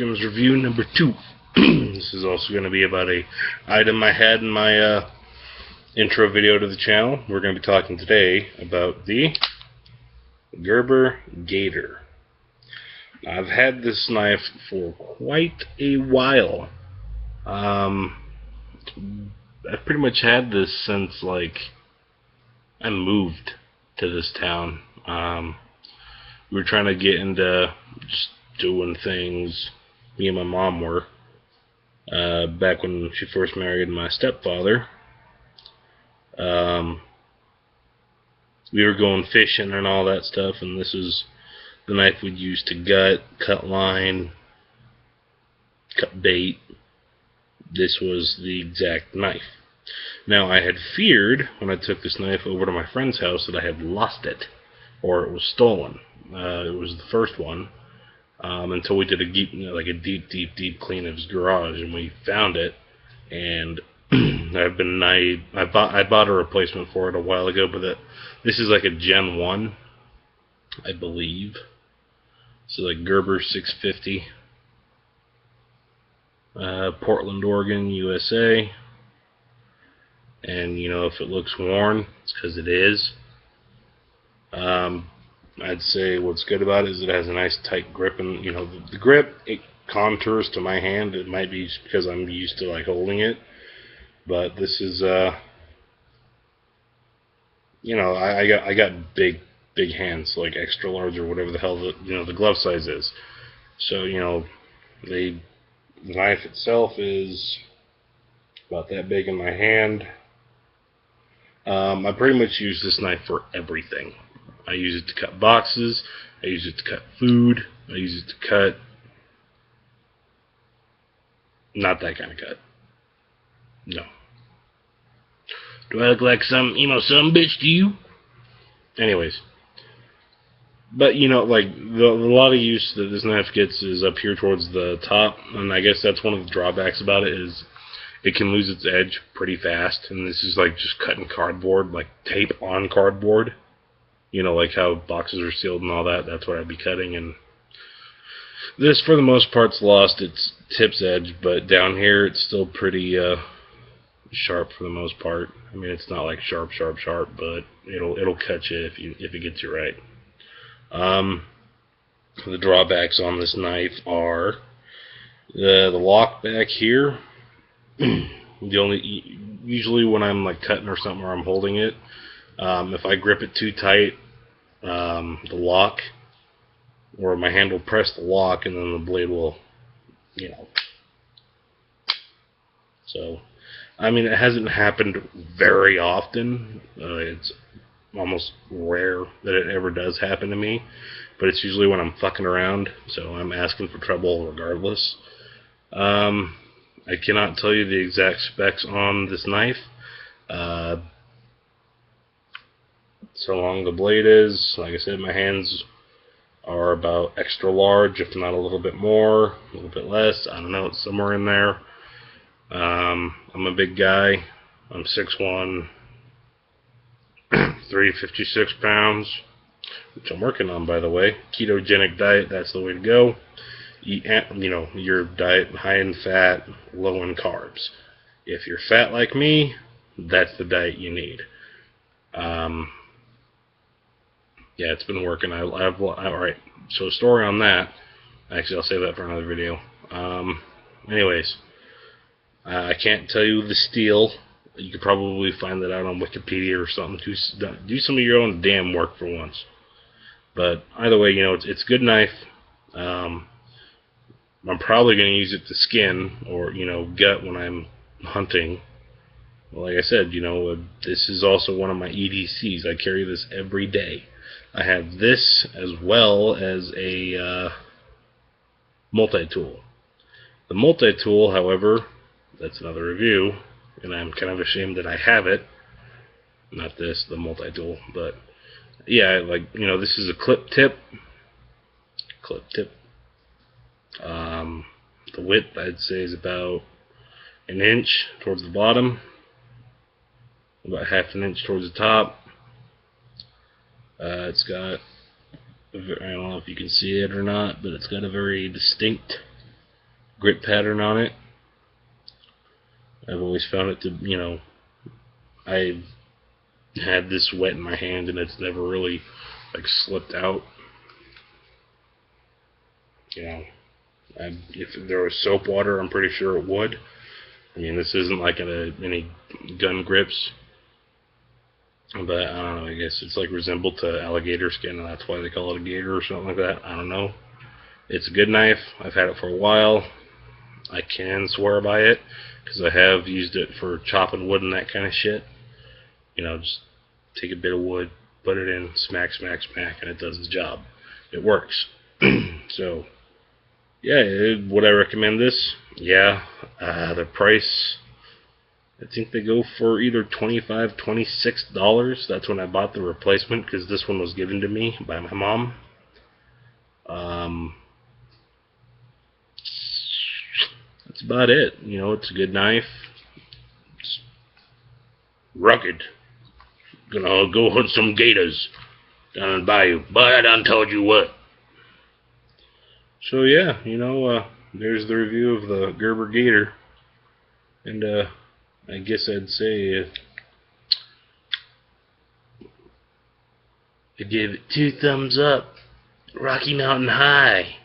Scrims review number 2. This is also going to be about a item I had in my intro video to the channel. We're going to be talking today about the Gerber Gator. I've had this knife for quite a while. I've pretty much had this since I moved to this town. We were trying to get into just doing things. Me and my mom were back when she first married my stepfather. We were going fishing and all that stuff, and this was the knife we'd use to cut line, cut bait. This was the exact knife. Now, I had feared when I took this knife over to my friend's house that I had lost it, or it was stolen. It was the first one, until we did a deep clean of his garage, and we found it. And I bought a replacement for it a while ago, but this is like a Gen 1, I believe. So Gerber 650, Portland, Oregon, USA. And if it looks worn, it's because it is. I'd say what's good about it is it has a nice tight grip, and the grip, it contours to my hand. It might be just because I'm used to holding it, but this is I got big hands, like extra large or whatever the hell the glove size is. So the knife itself is about that big in my hand. I pretty much use this knife for everything. I use it to cut boxes, I use it to cut food, I use it to cut... not that kind of cut. No. Do I look like some emo sumbitch to you? Anyways. But, the lot of use that this knife gets is up here towards the top, and I guess that's one of the drawbacks about it, is it can lose its edge pretty fast, and this is just cutting cardboard, tape on cardboard. Like how boxes are sealed and all that. That's what I'd be cutting, and this, for the most part, lost its tip's edge, but down here it's still pretty sharp for the most part. I mean, it's not sharp, but it'll cut you if it gets you right. The drawbacks on this knife are the lock back here. Usually when I'm cutting or something, or I'm holding it, if I grip it too tight, the lock, or my hand will press the lock, and then the blade will, So, I mean, it hasn't happened very often. It's almost rare that it ever does happen to me, but it's usually when I'm fucking around, so I'm asking for trouble regardless. I cannot tell you the exact specs on this knife. So long the blade is, like I said, my hands are about extra large, if not a little bit more, a little bit less. I don't know, it's somewhere in there. I'm a big guy. I'm 6'1", 356 pounds, which I'm working on, by the way. Ketogenic diet, that's the way to go. Eat, your diet high in fat, low in carbs. If you're fat like me, that's the diet you need. Yeah, it's been working. Alright, so story on that. Actually, I'll save that for another video. Anyways, I can't tell you the steel. You could probably find that out on Wikipedia or something. Do some of your own damn work for once. But either way, it's a good knife. I'm probably going to use it to skin or, gut when I'm hunting. Like I said, this is also one of my EDCs. I carry this every day. I have this as well as a multi-tool. The multi-tool, however, that's another review, and I'm kind of ashamed that I have it. Not this, the multi-tool, but yeah, this is a clip tip. The width, I'd say, is about an inch towards the bottom, about half an inch towards the top. It's got, I don't know if you can see it or not, but it's got a very distinct grip pattern on it. I've always found it to, I've had this wet in my hand and it's never really like slipped out. If there was soap water, I'm pretty sure it would. I mean, this isn't like any gun grips, but I don't know. I guess it's like resembled to alligator skin, and that's why they call it a gator or something like that. I don't know. It's a good knife. I've had it for a while. I can swear by it because I have used it for chopping wood and that kind of shit. Just take a bit of wood, put it in, smack, smack, smack, and it does its job. It works. So, yeah, would I recommend this? Yeah. The price, I think they go for either $25, $26. That's when I bought the replacement because this one was given to me by my mom. That's about it. It's a good knife. It's rugged. Gonna go hunt some gators down in the bayou. But I done told you what. So yeah, there's the review of the Gerber Gator. And I guess I'd say I gave it 2 thumbs up. Rocky Mountain High.